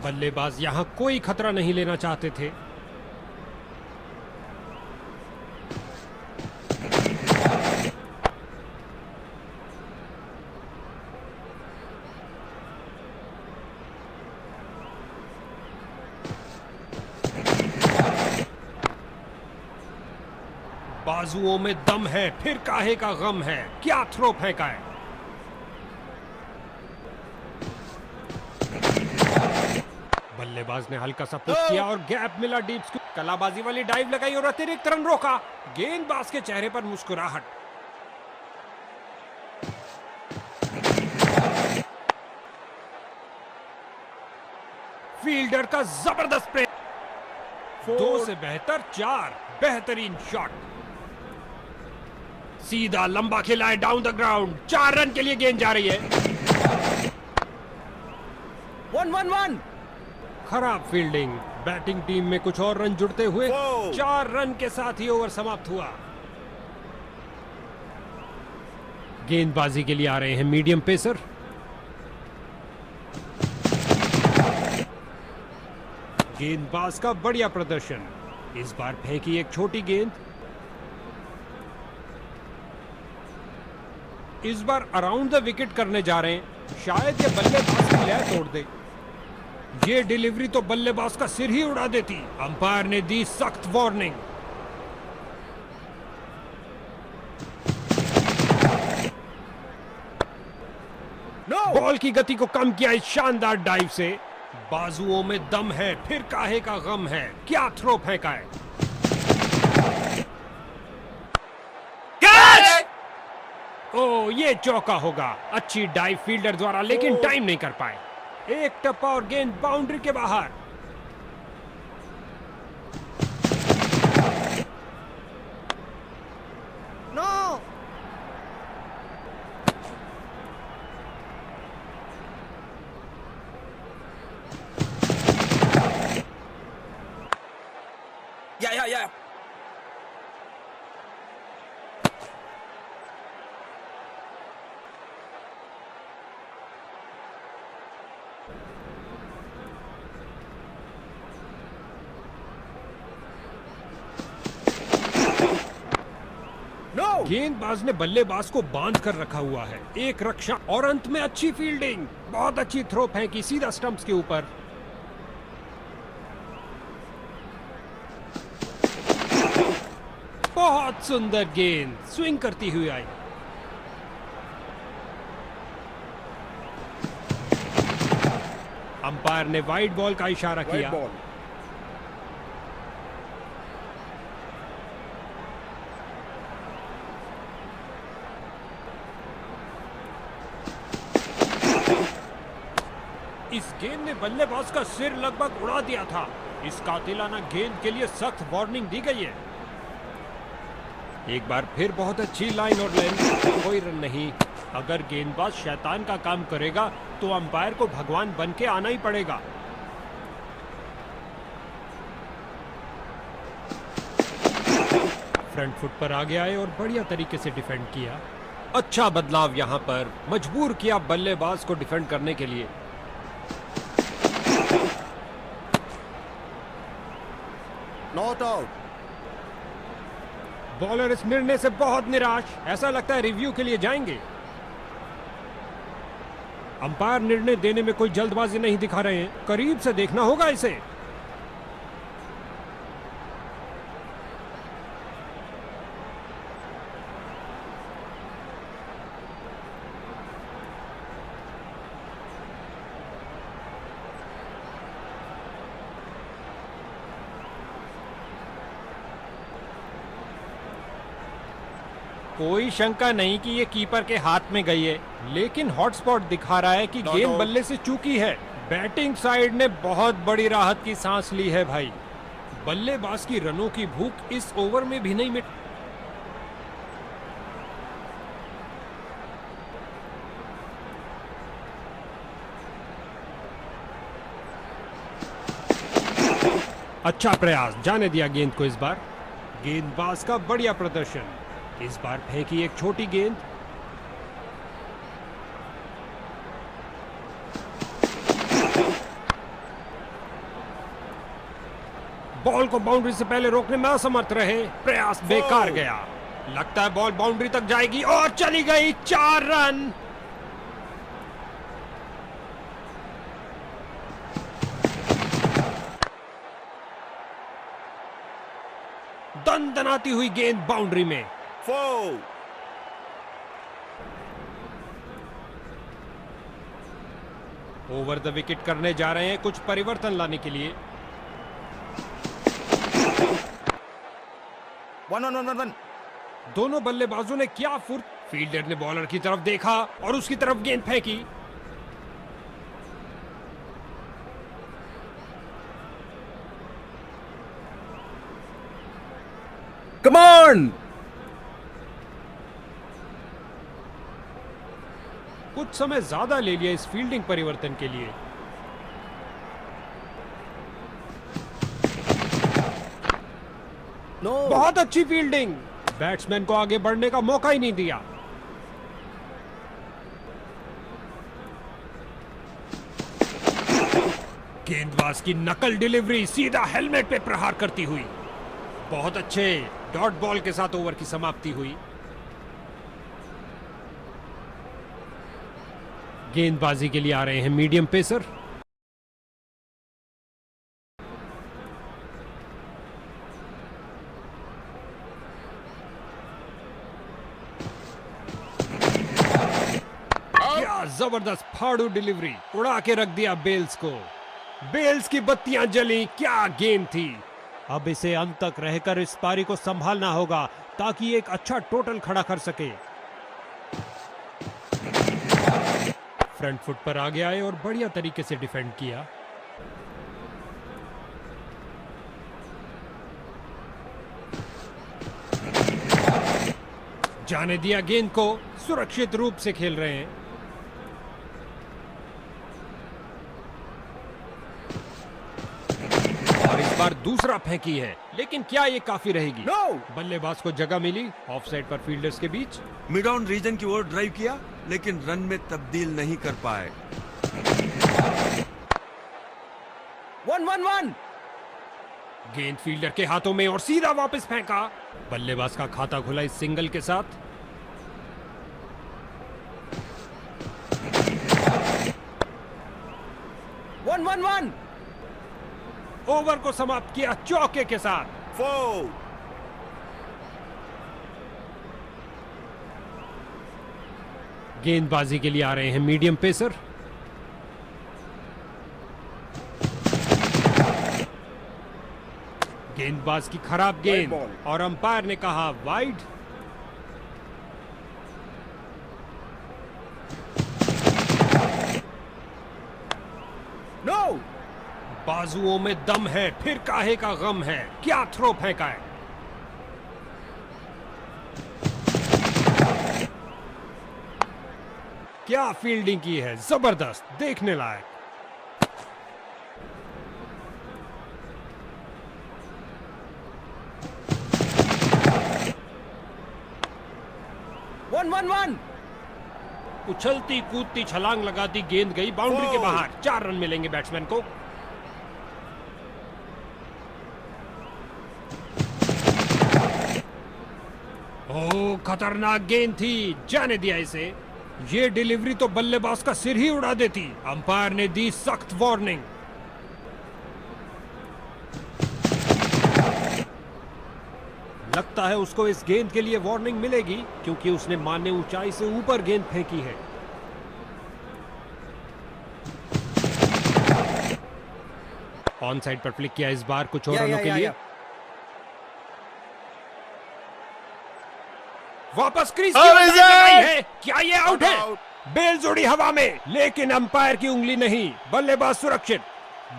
बल्लेबाज यहां कोई खतरा नहीं लेना चाहते थे। बाजुओं में दम है, फिर काहे का गम है, क्या थ्रो फेंका है। बल्लेबाज ने हल्का सा पुश किया और गैप मिला डीप स्क्वायर। कलाबाजी वाली डाइव लगाई और अतिरिक्त रन रोका। गेंदबाज के चेहरे पर मुस्कुराहट। फील्डर का जबरदस्त प्रेस। 2 से बेहतर 4। बेहतरीन शॉट, सीधा लंबा खेला है डाउन द ग्राउंड। 4 रन के लिए गेंद जा रही है। 1-1-1। खराब फील्डिंग। बैटिंग टीम में कुछ और रन जुड़ते हुए 4 रन के साथ ही ओवर समाप्त हुआ। गेंदबाजी के लिए आ रहे हैं मीडियम पेसर। गेंदबाज का बढ़िया प्रदर्शन। इस बार फेंकी एक छोटी गेंद। इस बार अराउंड द विकेट करने जा रहे हैं। शायद ये बल्लेबाज की लय तोड़ दे। ये डिलीवरी तो बल्लेबाज का सिर ही उड़ा देती। अंपायर ने दी सख्त वार्निंग। बॉल की गति को कम किया इस शानदार डाइव से। बाजुओं में दम है, फिर काहे का गम है, क्या थ्रो फेंका है। ओ, ये चौका होगा। अच्छी डाइव फील्डर द्वारा, लेकिन टाइम नहीं कर पाए। एक टप्पा और गेंद बाउंड्री के बाहर। नो। या। गेंदबाज ने बल्लेबाज को बांध कर रखा हुआ है। एक रक्षा और अंत में अच्छी फील्डिंग। बहुत अच्छी थ्रो फेंकी सीधा स्टंप्स के ऊपर। बहुत सुंदर गेंद स्विंग करती हुई आई। अंपायर ने वाइड बॉल का इशारा किया। इस गेंद ने बल्लेबाज का सिर लगभग उड़ा दिया था। इस कातिलाना गेंद के लिए सख्त वार्निंग दी गई है। एक बार फिर बहुत अच्छी लाइन और लेंथ। कोई रन नहीं। अगर गेंदबाज शैतान का काम करेगा तो अंपायर को भगवान बन के आना ही पड़ेगा। फ्रंट फुट पर आगे आए और बढ़िया तरीके से डिफेंड किया। अच्छा बदलाव यहां पर मजबूर किया बल्लेबाज को डिफेंड करने के लिए। Not out. बॉलर इस निर्णय से बहुत निराश। ऐसा लगता है रिव्यू के लिए जाएंगे। अंपायर निर्णय देने में कोई जल्दबाजी नहीं दिखा रहे हैं। करीब से देखना होगा इसे। कोई शंका नहीं कि ये कीपर के हाथ में गई है, लेकिन हॉटस्पॉट दिखा रहा है कि गेंद बल्ले से चूकी है। बैटिंग साइड ने बहुत बड़ी राहत की सांस ली है भाई। बल्लेबाज की रनों की भूख इस ओवर में भी नहीं मिट। अच्छा प्रयास, जाने दिया गेंद को। इस बार गेंदबाज का बढ़िया प्रदर्शन। इस बार फेंकी एक छोटी गेंद। बॉल को बाउंड्री से पहले रोकने में असमर्थ रहे, प्रयास बेकार गया। लगता है बॉल बाउंड्री तक जाएगी और चली गई। 4 रन। दनदनाती हुई गेंद बाउंड्री में। 4. ओवर द विकेट करने जा रहे हैं कुछ परिवर्तन लाने के लिए। 1. दोनों बल्लेबाजों ने क्या फुर्त। फील्डर ने बॉलर की तरफ देखा और उसकी तरफ गेंद फेंकी। Come on! कुछ समय ज्यादा ले लिया इस फील्डिंग परिवर्तन के लिए। No. बहुत अच्छी फील्डिंग। बैट्समैन को आगे बढ़ने का मौका ही नहीं दिया। गेंदबाज की नकल डिलीवरी सीधा हेलमेट पे प्रहार करती हुई। बहुत अच्छे डॉट बॉल के साथ ओवर की समाप्ति हुई। गेंदबाजी के लिए आ रहे हैं मीडियम पेसर। क्या जबरदस्त फाड़ू डिलीवरी, उड़ा के रख दिया बेल्स को। बेल्स की बत्तियां जली। क्या गेंद थी। अब इसे अंत तक रहकर इस पारी को संभालना होगा ताकि एक अच्छा टोटल खड़ा कर सके। फ्रंट फुट पर आगे आए और बढ़िया तरीके से डिफेंड किया। जाने दिया गेंद को। सुरक्षित रूप से खेल रहे हैं। और इस बार दूसरा फेंकी है, लेकिन क्या ये काफी रहेगी? No. बल्लेबाज को जगह मिली ऑफसाइड पर फील्डर्स के बीच। मिड ऑन रीजन की ओर ड्राइव किया लेकिन रन में तब्दील नहीं कर पाए। 1. गेंद फील्डर के हाथों में और सीधा वापस फेंका। बल्लेबाज का खाता खुला इस सिंगल के साथ। One. ओवर को समाप्त किया चौके के साथ। 4. गेंदबाजी के लिए आ रहे हैं मीडियम पेसर। गेंदबाज की खराब गेंद ball. और अंपायर ने कहा वाइड। No. बाजुओं में दम है, फिर काहे का गम है। क्या थ्रो फेंका है। क्या फील्डिंग की है, जबरदस्त, देखने लायक। One. उछलती कूदती छलांग लगाती गेंद गई बाउंड्री के बाहर। 4 रन मिलेंगे बैट्समैन को। ओह, खतरनाक गेंद थी, जाने दिया इसे। ये डिलीवरी तो बल्लेबाज का सिर ही उड़ा देती। अंपायर ने दी सख्त वार्निंग। लगता है उसको इस गेंद के लिए वार्निंग मिलेगी क्योंकि उसने मान्य ऊंचाई से ऊपर गेंद फेंकी है। ऑन साइड पर फ्लिक किया इस बार कुछ और रनों के लिए। वापस क्रीज की ओर लगाई है। क्या ये आउट है? बेल जोड़ी हवा में, लेकिन अंपायर की उंगली नहीं। बल्लेबाज सुरक्षित।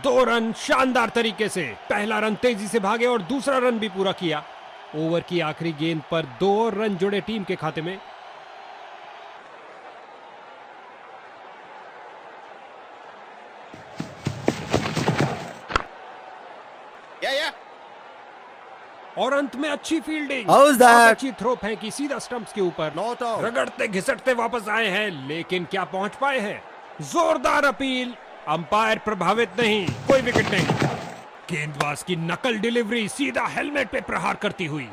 2 रन शानदार तरीके से। पहला रन तेजी से भागे और दूसरा रन भी पूरा किया। ओवर की आखिरी गेंद पर 2 रन जुड़े टीम के खाते में। Yeah. और अंत में अच्छी फील्डिंग। How's that? बहुत अच्छी थ्रो फेंकी सीधा स्टंप्स के ऊपर। Not out. रगड़ते घिसटते वापस आए हैं, लेकिन क्या पहुंच पाए हैं? जोरदार अपील। अंपायर प्रभावित नहीं, कोई विकेट नहीं। गेंदबाज की नकल डिलीवरी सीधा हेलमेट पे प्रहार करती हुई।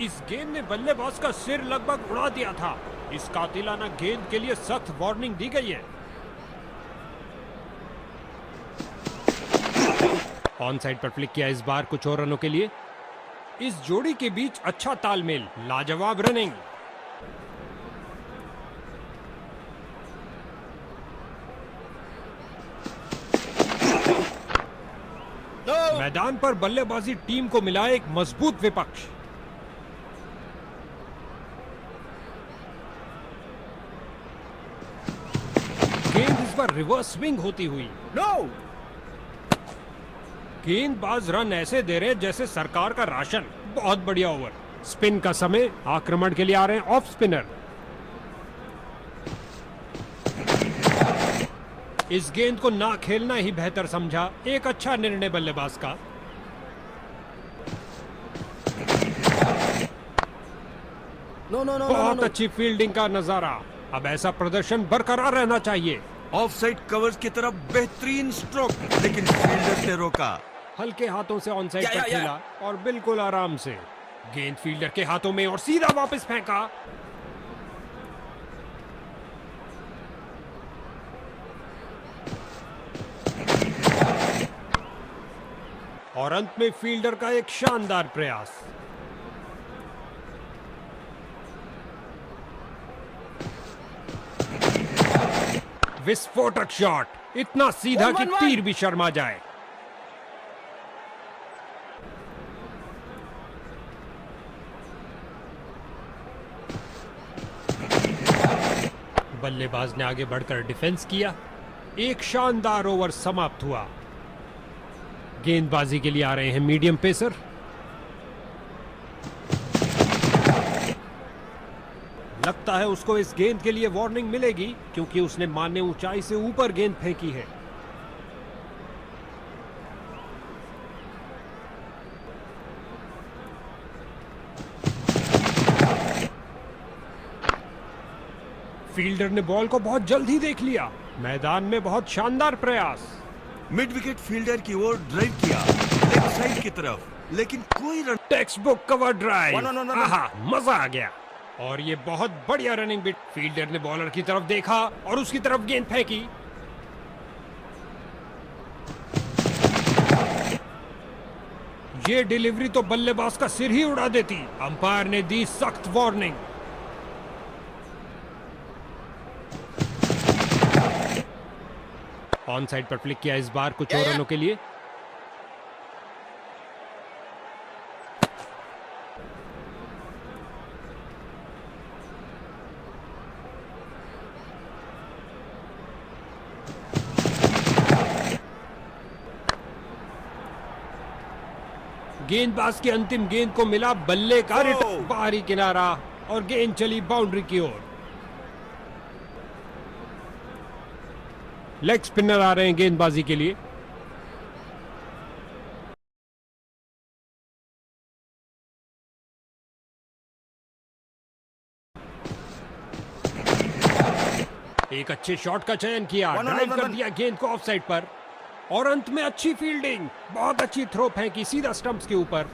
इस गेंद ने बल्लेबाज का सिर लगभग उड़ा दिया था। इस कातिलाना गेंद के लिए सख्त वार्निंग दी गई है। ऑन साइड पर फ्लिक किया इस बार कुछ और रनों के लिए। इस जोड़ी के बीच अच्छा तालमेल, लाजवाब रनिंग। No! मैदान पर बल्लेबाजी टीम को मिला एक मजबूत विपक्ष। गेंद इस बार रिवर्स स्विंग होती हुई। No! गेंदबाज रन ऐसे दे रहे जैसे सरकार का राशन। बहुत बढ़िया ओवर। स्पिन का समय, आक्रमण के लिए आ रहे हैं ऑफ स्पिनर। इस गेंद को ना खेलना ही बेहतर समझा। एक अच्छा निर्णय बल्लेबाज का। No, no, no, no, बहुत no, no. अच्छी फील्डिंग का नजारा। अब ऐसा प्रदर्शन बरकरार रहना चाहिए। ऑफ साइड कवर्स की तरफ बेहतरीन स्ट्रोक, लेकिन फील्डर ने रोका। हल्के हाथों से ऑन साइड या, पर या, या। खेला और बिल्कुल आराम से। गेंद फील्डर के हाथों में और सीधा वापस फेंका। और अंत में फील्डर का एक शानदार प्रयास। विस्फोटक शॉट, इतना सीधा One, कि one, one. तीर भी शर्मा जाए। बल्लेबाज ने आगे बढ़कर डिफेंस किया। एक शानदार ओवर समाप्त हुआ। गेंदबाजी के लिए आ रहे हैं मीडियम पेसर। लगता है उसको इस गेंद के लिए वार्निंग मिलेगी, क्योंकि उसने मान्य ऊंचाई से ऊपर गेंद फेंकी है। फील्डर ने बॉल को बहुत जल्द ही देख लिया। मैदान में बहुत शानदार प्रयास। मिड विकेट फील्डर की ओर ड्राइव किया, लेग साइड की तरफ, लेकिन कोई run. Text book cover drive. No, no, no, no, no. आहा, मजा आ गया। और ये बहुत बढ़िया रनिंग बिट। फील्डर ने बॉलर की तरफ देखा और उसकी तरफ गेंद फेंकी। ये डिलीवरी तो बल्लेबाज का सिर ही उड़ा देती। अंपायर ने दी सख्त वार्निंग। ऑन साइड पर फ्लिक किया इस बार कुछ और या। रनों के लिए। गेंदबाज की अंतिम गेंद को मिला बल्ले का रिटर्न। बाहरी किनारा और गेंद चली बाउंड्री की ओर। लेग स्पिनर आ रहे हैं गेंदबाजी के लिए। एक अच्छे शॉट का चयन किया, One, one, ड्राइव one, कर one. दिया गेंद को ऑफ साइड पर। और अंत में अच्छी फील्डिंग, बहुत अच्छी थ्रो फेंकी सीधा स्टंप्स के ऊपर।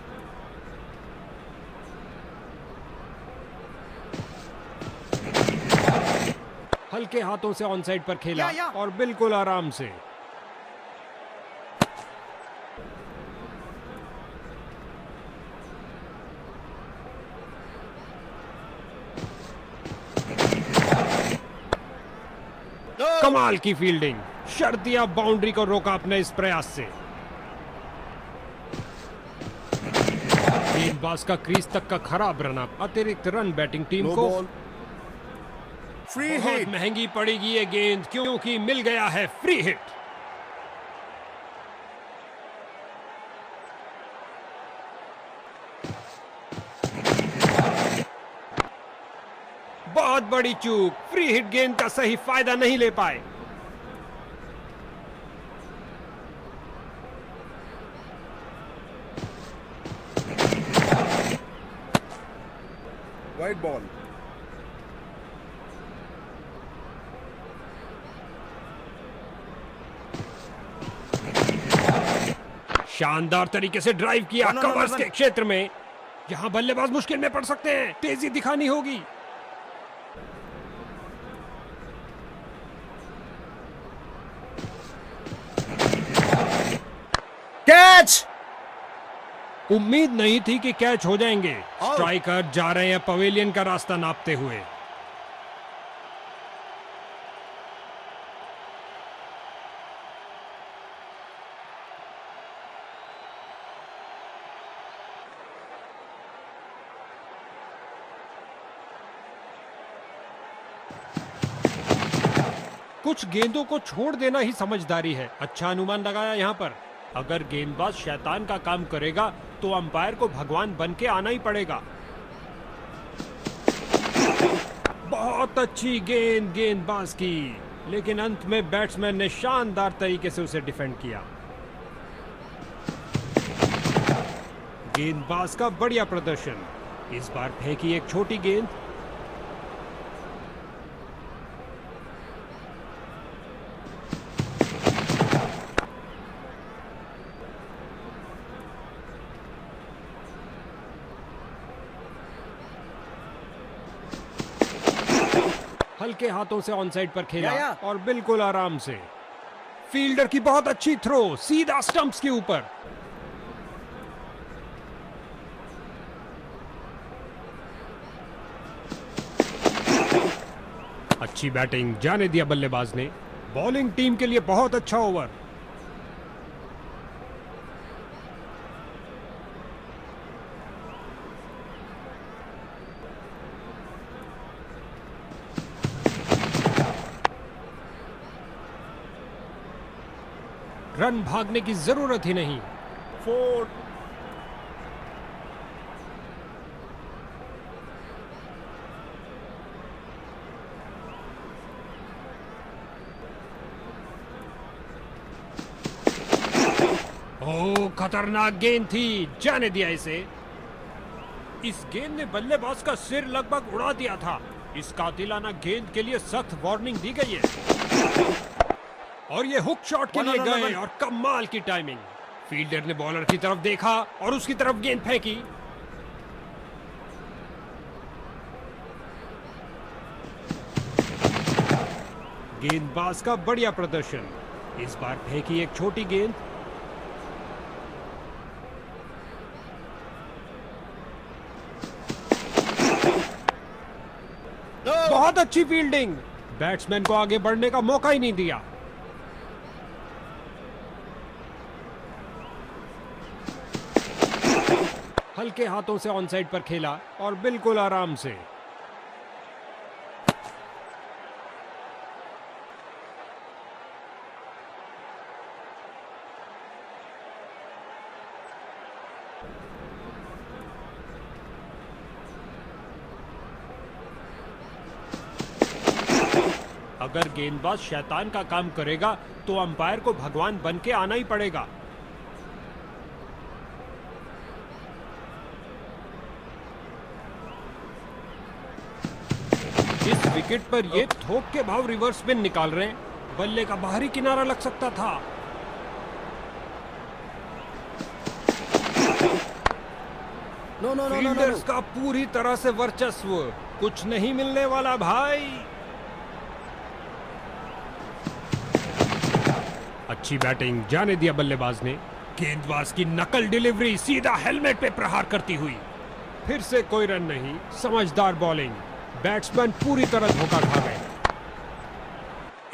हल्के हाथों से ऑन साइड पर खेला या। और बिल्कुल आराम से। No! कमाल की फील्डिंग, शर्तिया बाउंड्री को रोका अपने इस प्रयास से। गेंदबाज का क्रीज तक का खराब रनअप, अतिरिक्त रन बैटिंग टीम No को। ball. Free बहुत hit. महंगी पड़ेगी ये गेंद, क्योंकि मिल गया है फ्री हिट। बहुत बड़ी चूक, फ्री हिट गेंद का सही फायदा नहीं ले पाए। White ball. शानदार तरीके से ड्राइव किया No, no, no, covers no, के क्षेत्र में। यहाँ बल्लेबाज मुश्किल में पड़ सकते हैं, तेजी दिखानी होगी। Catch! उम्मीद नहीं थी कि कैच हो जाएंगे। Out. स्ट्राइकर जा रहे हैं पवेलियन का रास्ता नापते हुए। कुछ गेंदों को छोड़ देना ही समझदारी है। अच्छा अनुमान लगाया यहाँ पर। अगर गेंदबाज शैतान का काम करेगा तो अंपायर को भगवान बन के आना ही पड़ेगा। बहुत अच्छी गेंदबाज की, लेकिन अंत में बैट्समैन ने शानदार तरीके से उसे डिफेंड किया। गेंदबाज का बढ़िया प्रदर्शन। इस बार फेंकी एक छोटी गेंद। हल्के हाथों से ऑन साइड पर खेला या। और बिल्कुल आराम से। फील्डर की बहुत अच्छी थ्रो, सीधा स्टंप्स के ऊपर। अच्छी बैटिंग, जाने दिया बल्लेबाज ने। बॉलिंग टीम के लिए बहुत अच्छा ओवर। रन भागने की जरूरत ही नहीं। 4. ओह, खतरनाक गेंद थी, जाने दिया इसे। इस गेंद ने बल्लेबाज का सिर लगभग उड़ा दिया था। इस कातिलाना गेंद के लिए सख्त वार्निंग दी गई है। और ये हुक शॉट के लिए गए और कमाल की टाइमिंग। फील्डर ने बॉलर की तरफ देखा और उसकी तरफ गेंद फेंकी। गेंदबाज का बढ़िया प्रदर्शन। इस बार फेंकी एक छोटी गेंद। No! बहुत अच्छी फील्डिंग। बैट्समैन को आगे बढ़ने का मौका ही नहीं दिया। हल्के हाथों से ऑन साइड पर खेला और बिल्कुल आराम से। अगर गेंदबाज शैतान का काम करेगा तो अंपायर को भगवान बन के आना ही पड़ेगा। इस विकेट पर ये थोक के भाव रिवर्स स्पिन निकाल रहे हैं। बल्ले का बाहरी किनारा लग सकता था। No, no, no, no, no, fielders no. का पूरी तरह से वर्चस्व। कुछ नहीं मिलने वाला भाई। अच्छी बैटिंग, जाने दिया बल्लेबाज ने। गेंदबाज की नकल डिलीवरी सीधा हेलमेट पे प्रहार करती हुई। फिर से कोई रन नहीं। समझदार बॉलिंग। बैट्समैन पूरी तरह धोखा खा गए।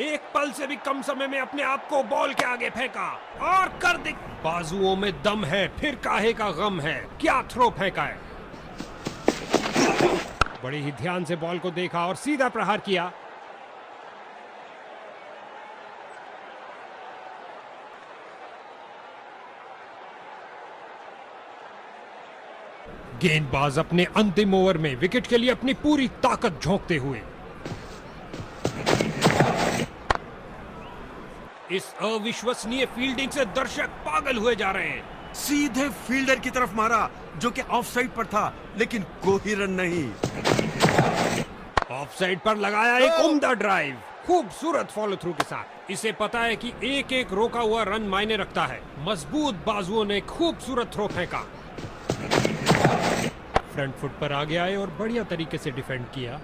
एक पल से भी कम समय में अपने आप को बॉल के आगे फेंका और कर दिख। बाजुओं में दम है, फिर काहे का गम है। क्या थ्रो फेंका है। बड़े ही ध्यान से बॉल को देखा और सीधा प्रहार किया। गेंदबाज अपने अंतिम ओवर में विकेट के लिए अपनी पूरी ताकत झोंकते हुए। इस अविश्वसनीय फील्डिंग से दर्शक पागल हुए जा रहे हैं। सीधे फील्डर की तरफ मारा, जो कि ऑफ साइड पर था, लेकिन कोई रन नहीं। ऑफ साइड पर लगाया एक उम्दा ड्राइव। खूबसूरत फॉलो थ्रू के साथ। इसे पता है कि एक एक रोका हुआ रन मायने रखता है। मजबूत बाजुओं ने खूबसूरत थ्रो फेंका। फ्रंट फुट पर आगे आए और बढ़िया तरीके से डिफेंड किया।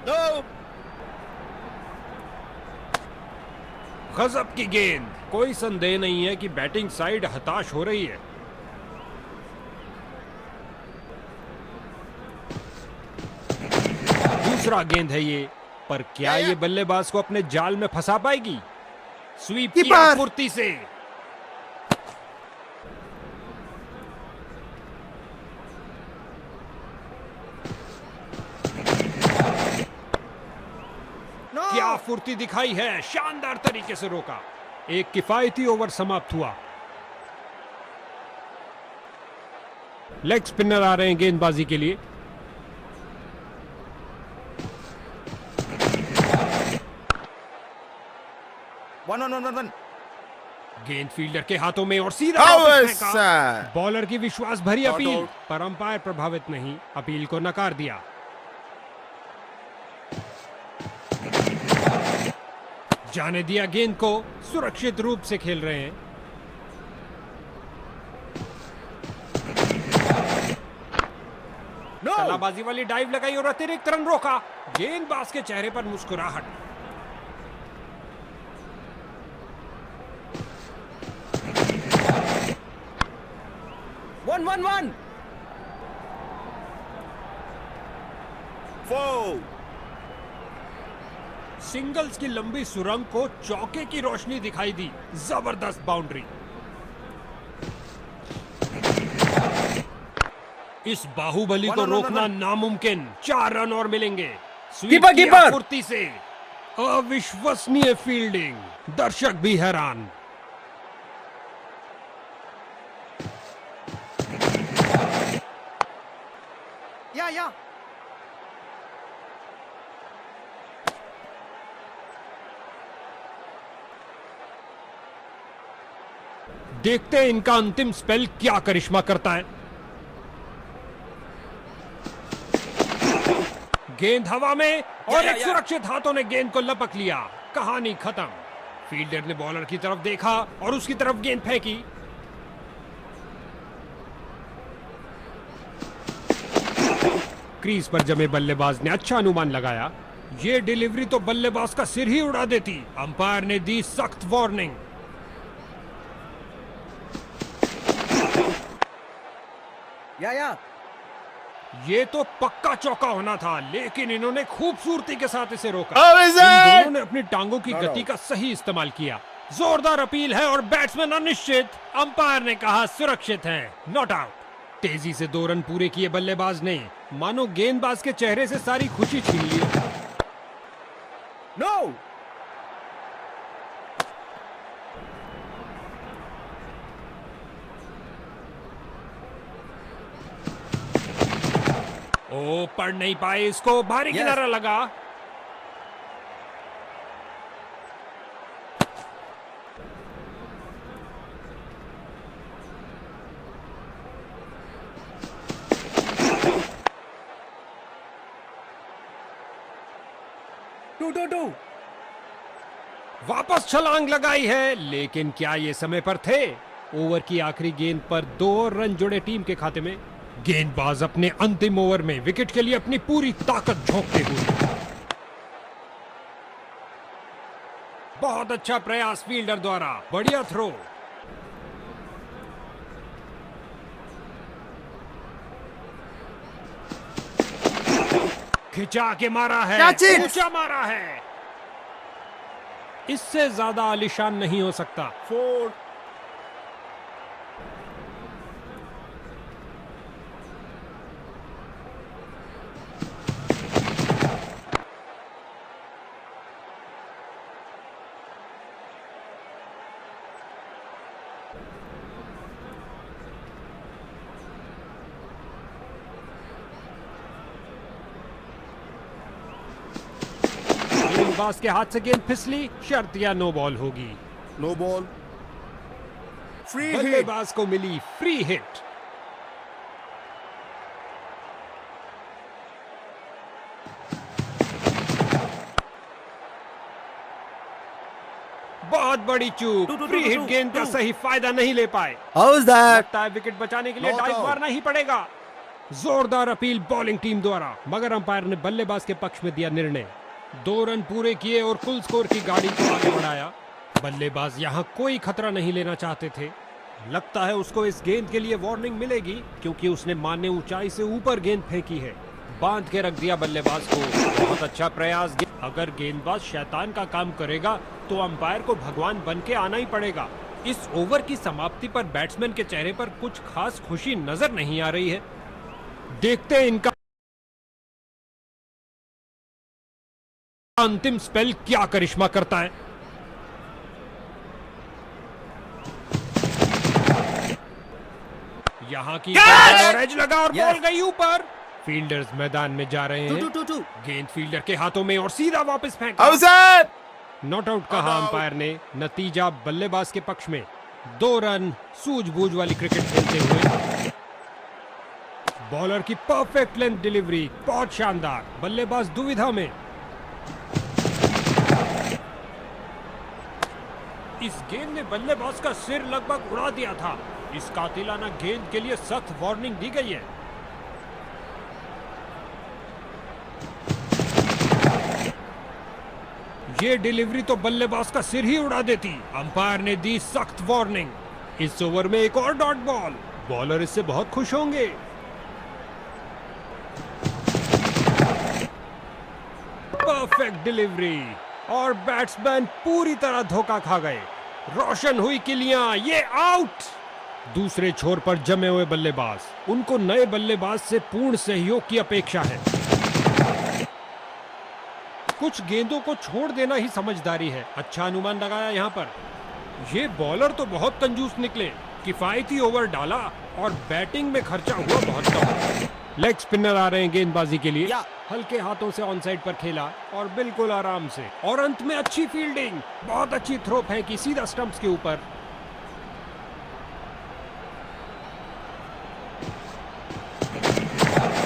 No. गजब की गेंद। कोई संदेह नहीं है कि बैटिंग साइड हताश हो रही है। दूसरा गेंद है ये, पर क्या ये बल्लेबाज को अपने जाल में फंसा पाएगी? स्वीप किया कीपर। फुर्ती से। No. क्या फुर्ती दिखाई है, शानदार तरीके से रोका। एक किफायती ओवर समाप्त हुआ। लेग स्पिनर आ रहे हैं गेंदबाजी के लिए। One. गेंद फील्डर के हाथों में और सीधा How वापस is फेंका। that? बॉलर की विश्वास भरी Not अपील, out. पर अंपायर प्रभावित नहीं, अपील को नकार दिया। जाने दिया गेंद को, सुरक्षित रूप से खेल रहे हैं। No. कलाबाजी वाली डाइव लगाई और अतिरिक्त रन रोका। गेंदबाज के चेहरे पर मुस्कुराहट। One. 4. सिंगल्स की लंबी सुरंग को चौके की रोशनी दिखाई दी। जबरदस्त बाउंड्री। इस बाहुबली को No, no, no, रोकना no. नामुमकिन। 4 रन और मिलेंगे। स्वीप कीपर, किया कीपर। फुर्ती से। अविश्वसनीय फील्डिंग। दर्शक भी हैरान। Yeah. देखते हैं इनका अंतिम स्पेल क्या करिश्मा करता है। गेंद हवा में और या, एक या। सुरक्षित हाथों ने गेंद को लपक लिया। कहानी खत्म। फील्डर ने बॉलर की तरफ देखा और उसकी तरफ गेंद फेंकी। क्रीज पर जमे बल्लेबाज ने अच्छा अनुमान लगाया। ये डिलीवरी तो बल्लेबाज का सिर ही उड़ा देती। अंपायर ने दी सख्त वार्निंग। Yeah. ये तो पक्का चौका होना था, लेकिन इन्होंने खूबसूरती के साथ इसे रोका। How is in it? दोनों ने अपनी टांगों की Not गति out. का सही इस्तेमाल किया। जोरदार अपील है और बैट्समैन अनिश्चित। अंपायर ने कहा सुरक्षित है, नॉट आउट। तेजी से 2 रन पूरे किए बल्लेबाज ने, मानो गेंदबाज के चेहरे से सारी खुशी छीन ली। No. ओ, पढ़ नहीं पाए इसको, भारी Yes. किनारा लगा। Two. वापस छलांग लगाई है, लेकिन क्या ये समय पर थे? ओवर की आखिरी गेंद पर 2 रन जुड़े टीम के खाते में। गेंदबाज अपने अंतिम ओवर में विकेट के लिए अपनी पूरी ताकत झोंकते हुए। बहुत अच्छा प्रयास फील्डर द्वारा, बढ़िया थ्रो। खिंचा के मारा है, Catch it! ऊंचा मारा है। इससे ज्यादा आलीशान नहीं हो सकता। 4. गेंदबाज के हाथ से गेंद फिसली, शर्त या नो बॉल होगी। No ball. Free hit. बल्लेबाज को मिली फ्री हिट। बहुत बड़ी चूक, two, two, free two, hit two, गेंद का टू। सही फायदा नहीं ले पाए। How's that? लगता है विकेट बचाने के लिए Not डाइव out. मारना ही पड़ेगा। जोरदार अपील बॉलिंग टीम द्वारा, मगर अंपायर ने बल्लेबाज के पक्ष में दिया निर्णय। 2 रन पूरे किए और फुल स्कोर की गाड़ी को आगे बढ़ाया। बल्लेबाज यहां कोई खतरा नहीं लेना चाहते थे। लगता है उसको इस गेंद के लिए वार्निंग मिलेगी, क्योंकि उसने मान्य ऊंचाई से ऊपर गेंद फेंकी है। बांध के रख दिया बल्लेबाज को। बहुत अच्छा प्रयास। अगर गेंदबाज शैतान का काम करेगा तो अंपायर को भगवान बन के आना ही पड़ेगा। इस ओवर की समाप्ति पर बैट्समैन के चेहरे पर कुछ खास खुशी नजर नहीं आ रही है। देखते हैं इनका अंतिम स्पेल क्या करिश्मा करता है। यहां की और एज लगा और बॉल गई ऊपर। फील्डर्स मैदान में जा रहे हैं। टू। गेंद फील्डर के हाथों में और सीधा वापस फेंका। How's that? नॉट आउट कहा अंपायर ने। नतीजा बल्लेबाज के पक्ष में। 2 रन सूझबूझ वाली क्रिकेट खेलते हुए। बॉलर की परफेक्ट लेंथ डिलीवरी, बहुत शानदार। बल्लेबाज दुविधा में। इस गेंद ने बल्लेबाज का सिर लगभग उड़ा दिया था। इस कातिलाना गेंद के लिए सख्त वार्निंग दी गई है। ये डिलीवरी तो बल्लेबाज का सिर ही उड़ा देती। अंपायर ने दी सख्त वार्निंग। इस ओवर में एक और डॉट बॉल। बॉलर इससे बहुत खुश होंगे। परफेक्ट डिलीवरी और बैट्समैन पूरी तरह धोखा खा गए। रोशन हुई किलियां, ये आउट। दूसरे छोर पर जमे हुए बल्लेबाज, उनको नए बल्लेबाज से पूर्ण सहयोग की अपेक्षा है। कुछ गेंदों को छोड़ देना ही समझदारी है। अच्छा अनुमान लगाया यहाँ पर। ये बॉलर तो बहुत कंजूस निकले। किफायती ओवर डाला और बैटिंग में खर्चा हुआ बहुत कम। लेग स्पिनर आ रहे हैं गेंदबाजी के लिए। हल्के हाथों से ऑन साइड पर खेला और बिल्कुल आराम से। और अंत में अच्छी फील्डिंग, बहुत अच्छी थ्रो फेंकी सीधा स्टंप्स के ऊपर।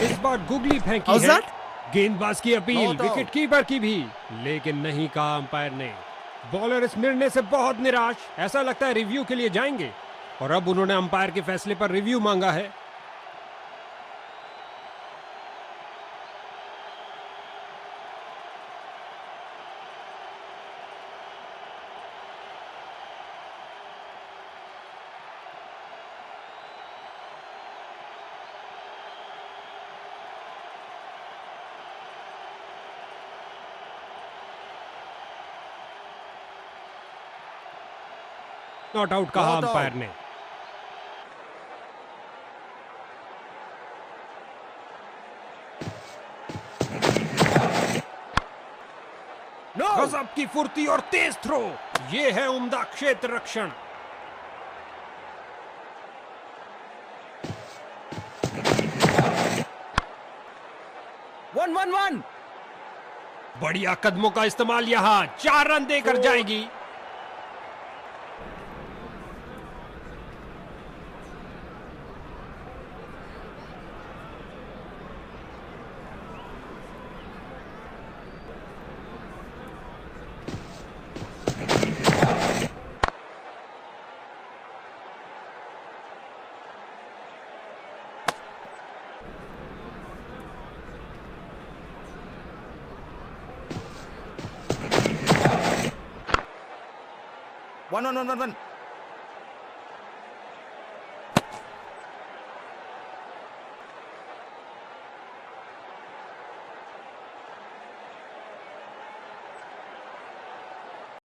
इस बार गुगली फेंकी How's है। that? गेंदबाज की appeal, Not out. Wicket keeper की भी, लेकिन नहीं कहा अंपायर ने। बॉलर इस निर्णय से बहुत निराश। ऐसा लगता है रिव्यू के लिए जाएंगे और अब उन्होंने अंपायर के फैसले पर रिव्यू मांगा है। नॉट आउट कहा Not out. अंपायर ने। No. गजब की फुर्ती और तेज थ्रो। ये है उम्दा क्षेत्र रक्षण। One. बढ़िया कदमों का इस्तेमाल, यहां 4 रन देकर जाएगी। One.